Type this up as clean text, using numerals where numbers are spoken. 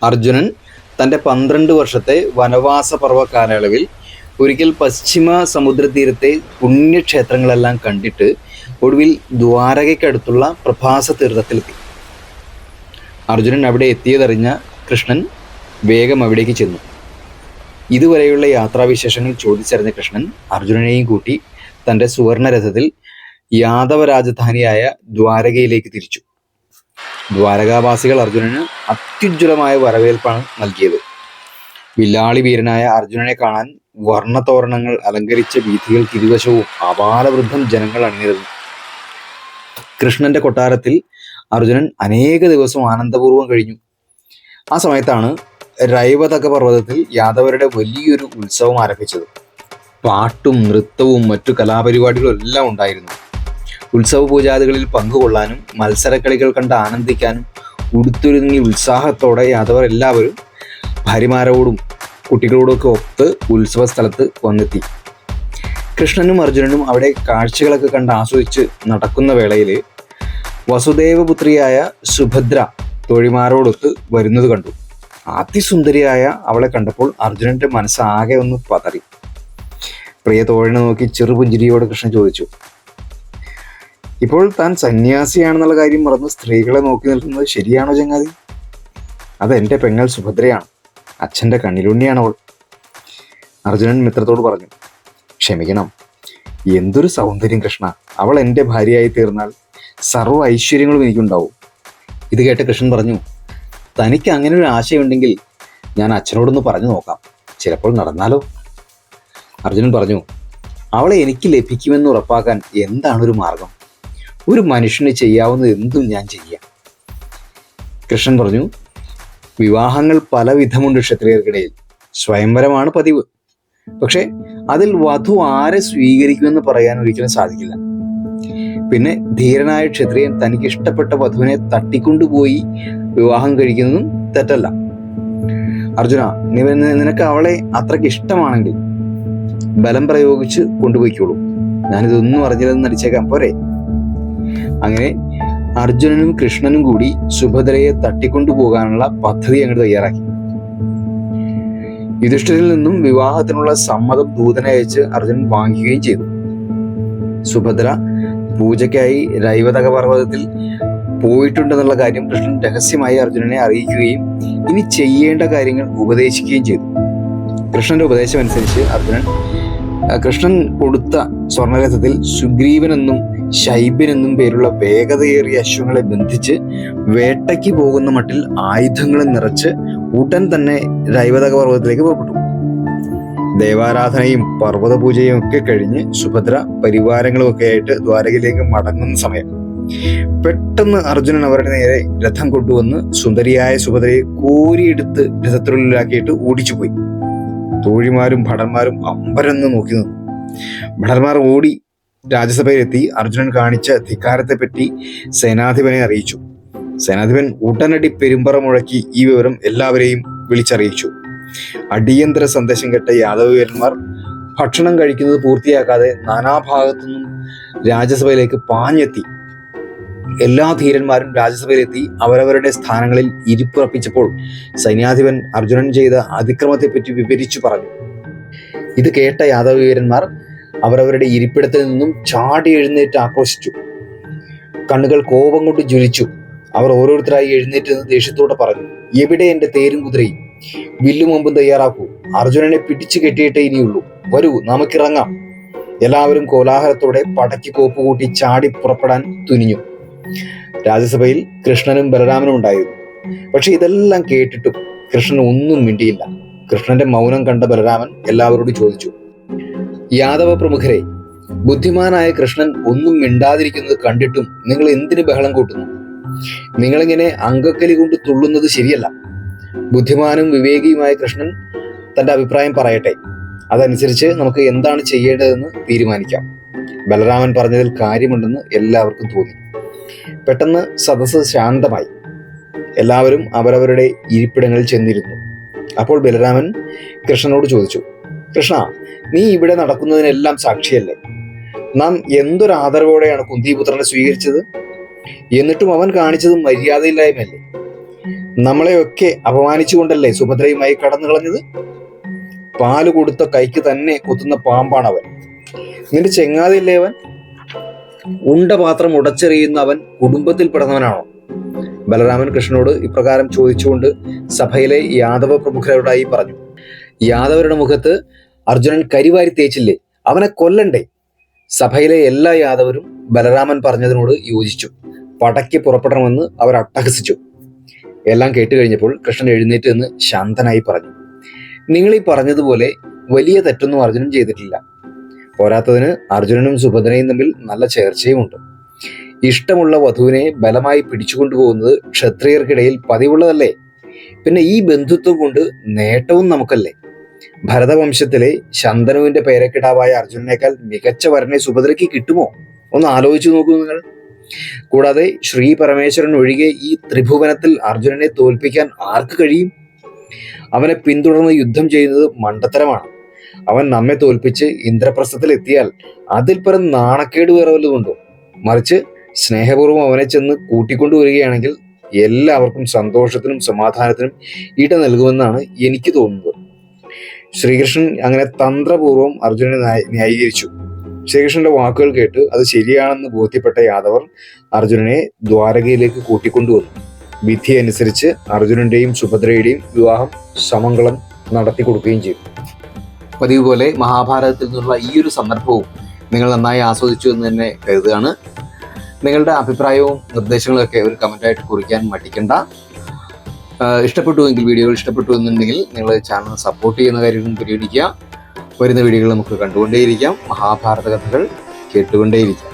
അർജുനൻ തൻ്റെ 12 വർഷത്തെ വനവാസ പർവ്വ കാലയളവിൽ ഒരിക്കൽ പശ്ചിമ സമുദ്രതീരത്തെ പുണ്യക്ഷേത്രങ്ങളെല്ലാം കണ്ടിട്ട് ഒടുവിൽ ദ്വാരകയ്ക്കടുത്തുള്ള പ്രഭാസ തീർത്ഥത്തിലെത്തി. അർജുനൻ അവിടെ എത്തിയതറിഞ്ഞ കൃഷ്ണൻ വേഗം അവിടേക്ക് ചെന്നു. ഇതുവരെയുള്ള യാത്രാവിശേഷങ്ങൾ ചോദിച്ചറിഞ്ഞ കൃഷ്ണൻ അർജുനനെയും കൂട്ടി തൻ്റെ സുവർണരഥത്തിൽ യാദവ രാജധാനിയായ ദ്വാരകയിലേക്ക് തിരിച്ചു. ദ്വാരകാവാസികൾ അർജുനന് അത്യുജ്വലമായ വരവേൽപ്പാണ് നൽകിയത്. വില്ലാളി വീരനായ അർജുനനെ കാണാൻ വർണ്ണതോരണങ്ങൾ അലങ്കരിച്ച വീഥികൾക്ക് ഇരുവശവും അപാലവൃദ്ധം ജനങ്ങൾ അണിനിരന്നു. കൃഷ്ണന്റെ കൊട്ടാരത്തിൽ അർജുനൻ അനേക ദിവസം ആനന്ദപൂർവ്വം കഴിഞ്ഞു. ആ സമയത്താണ് രൈവതക പർവ്വതത്തിൽ യാദവരുടെ വലിയൊരു ഉത്സവം ആരംഭിച്ചത്. പാട്ടും നൃത്തവും മറ്റു കലാപരിപാടികളും എല്ലാം ഉണ്ടായിരുന്നു. ഉത്സവ പൂജാദികളിൽ പങ്കുകൊള്ളാനും മത്സരക്കളികൾ കണ്ട് ആനന്ദിക്കാനും ഉടുത്തൊരുങ്ങി ഉത്സാഹത്തോടെ യാദവർ എല്ലാവരും ഭാര്യമാരോടും കുട്ടികളോടൊക്കെ ഒത്ത് ഉത്സവ സ്ഥലത്ത് വന്നെത്തി. കൃഷ്ണനും അർജുനനും അവിടെ കാഴ്ചകളൊക്കെ കണ്ട് ആസ്വദിച്ച് നടക്കുന്ന വേളയിൽ വസുദേവപുത്രിയായ സുഭദ്ര തോഴിമാരോടൊത്ത് വരുന്നത് കണ്ടു. അതിസുന്ദരിയായ അവളെ കണ്ടപ്പോൾ അർജുനന്റെ മനസ്സാകെ ഒന്ന് പതറി. പ്രിയ തോഴിനെ നോക്കി ചെറുപുഞ്ചിരിയോട് കൃഷ്ണൻ ചോദിച്ചു, ഇപ്പോൾ താൻ സന്യാസിയാണെന്നുള്ള കാര്യം മറന്ന് സ്ത്രീകളെ നോക്കി നിൽക്കുന്നത് ശരിയാണോ ചങ്ങാതി? അതെൻ്റെ പെങ്ങൾ സുഭദ്രയാണ്, അച്ഛൻ്റെ കണ്ണിലുണ്ണിയാണ് അവൾ. അർജുനൻ മിത്രത്തോട് പറഞ്ഞു, ക്ഷമിക്കണം, എന്തൊരു സൗന്ദര്യം കൃഷ്ണ, അവൾ എൻ്റെ ഭാര്യയായി തീർന്നാൽ സർവ്വ ഐശ്വര്യങ്ങളും എനിക്കുണ്ടാവും. ഇത് കേട്ട് കൃഷ്ണൻ പറഞ്ഞു, തനിക്ക് അങ്ങനെ ഒരു ആശയമുണ്ടെങ്കിൽ ഞാൻ അച്ഛനോടൊന്ന് പറഞ്ഞു നോക്കാം, ചിലപ്പോൾ നടന്നാലോ. അർജുനൻ പറഞ്ഞു, അവളെ എനിക്ക് ലഭിക്കുമെന്ന് ഉറപ്പാക്കാൻ എന്താണൊരു മാർഗം? ഒരു മനുഷ്യന് ചെയ്യാവുന്നത് എന്തും ഞാൻ ചെയ്യാം. കൃഷ്ണൻ പറഞ്ഞു, വിവാഹങ്ങൾ പല വിധമുണ്ട് ക്ഷത്രിയർക്കിടയിൽ. സ്വയംവരമാണ് പതിവ്. പക്ഷെ അതിൽ വധു ആരെ സ്വീകരിക്കുമെന്ന് പറയാൻ ഒരിക്കലും സാധിക്കില്ല. പിന്നെ ധീരനായ ക്ഷത്രിയൻ തനിക്ക് ഇഷ്ടപ്പെട്ട വധുവിനെ തട്ടിക്കൊണ്ടുപോയി വിവാഹം കഴിക്കുന്നതും തെറ്റല്ല. അർജുന, നിനക്ക് അവളെ അത്രയ്ക്ക് ഇഷ്ടമാണെങ്കിൽ ബലം പ്രയോഗിച്ച് കൊണ്ടുപോയിക്കോളൂ. ഞാനിതൊന്നും അറിഞ്ഞില്ലെന്ന് നടിച്ചേക്കാം, പോരെ? അങ്ങനെ അർജുനനും കൃഷ്ണനും കൂടി സുഭദ്രയെ തട്ടിക്കൊണ്ടുപോകാനുള്ള പദ്ധതി അങ്ങോട്ട് തയ്യാറാക്കി. യുധിഷ്ഠിരിൽ നിന്നും വിവാഹത്തിനുള്ള സമ്മതം ദൂതനയച്ച് അർജുനൻ വാങ്ങിക്കുകയും ചെയ്തു. സുഭദ്ര പൂജയ്ക്കായി രൈവതക പർവ്വതത്തിൽ പോയിട്ടുണ്ടെന്നുള്ള കാര്യം കൃഷ്ണൻ രഹസ്യമായി അർജുനനെ അറിയിക്കുകയും ഇനി ചെയ്യേണ്ട കാര്യങ്ങൾ ഉപദേശിക്കുകയും ചെയ്തു. കൃഷ്ണന്റെ ഉപദേശം അനുസരിച്ച് കൃഷ്ണൻ കൊടുത്ത സ്വർണരഥത്തിൽ സുഗ്രീവനെന്നും ശൈബ്യനെന്നും പേരുള്ള വേഗതയേറിയ അശ്വങ്ങളെ ബന്ധിച്ച് വേട്ടയ്ക്ക് പോകുന്ന മട്ടിൽ ആയുധങ്ങളും നിറച്ച് ഉടൻ തന്നെ രൈവതക പർവ്വതത്തിലേക്ക് പുറപ്പെട്ടു. ദേവാരാധനയും പർവ്വത പൂജയും ഒക്കെ കഴിഞ്ഞ് സുഭദ്ര പരിവാരങ്ങളും ഒക്കെ ആയിട്ട് ദ്വാരകയിലേക്ക് മടങ്ങുന്ന സമയം പെട്ടെന്ന് അർജുനൻ അവരുടെ നേരെ രഥം കൊണ്ടുവന്ന് സുന്ദരിയായ സുഭദ്രയെ കോരിയെടുത്ത് രഥത്തിനുള്ളിലാക്കിയിട്ട് ഓടിച്ചുപോയി. തോഴിമാരും ഭടന്മാരും അമ്പരന്ന് നോക്കി നിന്നു. ഭടന്മാർ ഓടി രാജ്യസഭയിലെത്തി അർജുനൻ കാണിച്ച ധിക്കാരത്തെ പറ്റി സേനാധിപനെ അറിയിച്ചു. സേനാധിപൻ ഉടനടി പെരുമ്പറ മുഴക്കി ഈ വിവരം എല്ലാവരെയും വിളിച്ചറിയിച്ചു. അടിയന്തര സന്ദേശം കേട്ട യാദവീരന്മാർ ഭക്ഷണം കഴിക്കുന്നത് പൂർത്തിയാക്കാതെ നാനാഭാഗത്തുനിന്നും രാജ്യസഭയിലേക്ക് പാഞ്ഞെത്തി. എല്ലാ ധീരന്മാരും രാജ്യസഭയിലെത്തി അവരവരുടെ സ്ഥാനങ്ങളിൽ ഇരിപ്പുറപ്പിച്ചപ്പോൾ സൈന്യാധിപൻ അർജുനൻ ചെയ്ത അതിക്രമത്തെപ്പറ്റി വിവരിച്ചു പറഞ്ഞു. ഇത് കേട്ട യാദവീരന്മാർ അവരവരുടെ ഇരിപ്പിടത്തിൽ നിന്നും ചാടി എഴുന്നേറ്റ് ആക്രോശിച്ചു. കണ്ണുകൾ കോപം കൊണ്ട് ജ്വലിച്ചു. അവർ ഓരോരുത്തരായി എഴുന്നേറ്റ് ദേഷ്യത്തോടെ പറഞ്ഞു, എവിടെ എൻ്റെ തേരും കുതിരയും? വില്ലും മുമ്പും തയ്യാറാക്കൂ. അർജുനനെ പിടിച്ചു കെട്ടിയിട്ടേ ഇനിയുള്ളൂ. വരൂ, നമുക്കിറങ്ങാം. എല്ലാവരും കോലാഹലത്തോടെ പടക്കി കോപ്പുകൂട്ടി ചാടി പുറപ്പെടാൻ തുനിഞ്ഞു. രാജ്യസഭയിൽ കൃഷ്ണനും ബലരാമനും ഉണ്ടായിരുന്നു. പക്ഷെ ഇതെല്ലാം കേട്ടിട്ടും കൃഷ്ണൻ ഒന്നും മിണ്ടിയില്ല. കൃഷ്ണന്റെ മൗനം കണ്ട ബലരാമൻ എല്ലാവരോടും ചോദിച്ചു, യാദവ പ്രമുഖരെ, ബുദ്ധിമാനായ കൃഷ്ണൻ ഒന്നും മിണ്ടാതിരിക്കുന്നത് കണ്ടിട്ടും നിങ്ങൾ എന്തിന് ബഹളം കൂട്ടുന്നു? നിങ്ങളിങ്ങനെ അങ്കക്കലി കൊണ്ട് തുള്ളുന്നത് ശരിയല്ല. ബുദ്ധിമാനും വിവേകിയുമായ കൃഷ്ണൻ തന്റെ അഭിപ്രായം പറയട്ടെ. അതനുസരിച്ച് നമുക്ക് എന്താണ് ചെയ്യേണ്ടതെന്ന് തീരുമാനിക്കാം. ബലരാമൻ പറഞ്ഞതിൽ കാര്യമുണ്ടെന്ന് എല്ലാവർക്കും തോന്നി. പെട്ടെന്ന് സദസ്സ് ശാന്തമായി. എല്ലാവരും അവരവരുടെ ഇരിപ്പിടങ്ങളിൽ ചെന്നിരുന്നു. അപ്പോൾ ബലരാമൻ കൃഷ്ണനോട് ചോദിച്ചു, കൃഷ്ണ, നീ ഇവിടെ നടക്കുന്നതിനെല്ലാം സാക്ഷിയല്ലേ? നാം എന്തൊരു ആദരവോടെയാണ് കുന്തിപുത്രനെ സ്വീകരിച്ചത്. എന്നിട്ടും അവൻ കാണിച്ചത് മര്യാദയില്ലായ്മയല്ലേ? നമ്മളെയൊക്കെ അപമാനിച്ചുകൊണ്ടല്ലേ സുഭദ്രയുമായി കടന്നു കളഞ്ഞത്? പാല് കൊടുത്ത കൈക്ക് തന്നെ കുത്തുന്ന പാമ്പാണ് അവൻ. നിന്റെ ചെങ്ങാതിയല്ലേ അവൻ? ഉണ്ട പാത്രം ഉടച്ചെറിയുന്ന അവൻ കുടുംബത്തിൽ പെടുന്നവനാണോ? ബലരാമൻ കൃഷ്ണനോട് ഇപ്രകാരം ചോദിച്ചുകൊണ്ട് സഭയിലെ യാദവ പ്രമുഖരോടായി പറഞ്ഞു. യാദവരുടെ മുഖത്ത് അർജുനൻ കരിവാരി തേച്ചില്ലേ, അവനെ കൊല്ലണ്ടേ? സഭയിലെ എല്ലാ യാദവരും ബലരാമൻ പറഞ്ഞതിനോട് യോജിച്ചു. പടയ്ക്ക് പുറപ്പെടണമെന്ന് അവർ അട്ടഹസിച്ചു. എല്ലാം കേട്ട് കഴിഞ്ഞപ്പോൾ കൃഷ്ണൻ എഴുന്നേറ്റ് നിന്ന് ശാന്തനായി പറഞ്ഞു, നിങ്ങൾ ഈ പറഞ്ഞതുപോലെ വലിയ തെറ്റൊന്നും അർജുനൻ ചെയ്തിട്ടില്ല. പോരാത്തതിന് അർജുനനും സുഭദ്രയും തമ്മിൽ നല്ല ചേർച്ചയുമുണ്ട്. ഇഷ്ടമുള്ള വധുവിനെ ബലമായി പിടിച്ചുകൊണ്ടുപോകുന്നത് ക്ഷത്രിയർക്കിടയിൽ പതിവുള്ളതല്ലേ? പിന്നെ ഈ ബന്ധുത്വം കൊണ്ട് നേട്ടവും നമുക്കല്ലേ? ഭരതവംശത്തിലെ ശന്തനുവിന്റെ പേരക്കിടാവായ അർജുനനേക്കാൾ മികച്ച വരനെ സുഭദ്രയ്ക്ക് കിട്ടുമോ? ഒന്ന് ആലോചിച്ചു നോക്കൂ നിങ്ങൾ. കൂടാതെ ശ്രീ പരമേശ്വരൻ ഒഴികെ ഈ ത്രിഭുവനത്തിൽ അർജുനനെ തോൽപ്പിക്കാൻ ആർക്ക് കഴിയും? അവനെ പിന്തുടർന്ന് യുദ്ധം ചെയ്യുന്നത് മണ്ടത്തരമാണ്. അവൻ നമ്മെ തോൽപ്പിച്ച് ഇന്ദ്രപ്രസ്ഥത്തിൽ എത്തിയാൽ അതിൽ പരം നാണക്കേട് വേറെ വല്ലതുണ്ടോ? മറിച്ച് സ്നേഹപൂർവ്വം അവനെ ചെന്ന് കൂട്ടിക്കൊണ്ടുവരികയാണെങ്കിൽ എല്ലാവർക്കും സന്തോഷത്തിനും സമാധാനത്തിനും ഇട നൽകുമെന്നാണ് എനിക്ക് തോന്നുന്നത്. ശ്രീകൃഷ്ണൻ അങ്ങനെ തന്ത്രപൂർവ്വം അർജുനനെ ന്യായീകരിച്ചു. ശ്രീകൃഷ്ണന്റെ വാക്കുകൾ കേട്ട് അത് ശരിയാണെന്ന് ബോധ്യപ്പെട്ട യാദവർ അർജുനനെ ദ്വാരകയിലേക്ക് കൂട്ടിക്കൊണ്ടുവന്നു. വിധി അനുസരിച്ച് അർജുനന്റെയും സുഭദ്രയുടെയും വിവാഹം സമംഗളം നടത്തി കൊടുക്കുകയും ചെയ്തു. പതിവ് പോലെ മഹാഭാരതത്തിൽ നിന്നുള്ള ഈ ഒരു സന്ദർഭവും നിങ്ങൾ നന്നായി ആസ്വദിച്ചു എന്ന് തന്നെ കരുതുകയാണ്. നിങ്ങളുടെ അഭിപ്രായവും നിർദ്ദേശങ്ങളും ഒക്കെ ഒരു കമൻ്റായിട്ട് കുറിക്കാൻ മടിക്കണ്ട. ഇഷ്ടപ്പെട്ടുവെങ്കിൽ, വീഡിയോകൾ ഇഷ്ടപ്പെട്ടു എന്നുണ്ടെങ്കിൽ നിങ്ങൾ ചാനൽ സപ്പോർട്ട് ചെയ്യുന്ന കാര്യം പരിഗണിക്കുക. വരുന്ന വീഡിയോകൾ നമുക്ക് കണ്ടുകൊണ്ടേയിരിക്കാം. മഹാഭാരത കഥകൾ കേട്ടുകൊണ്ടേയിരിക്കാം.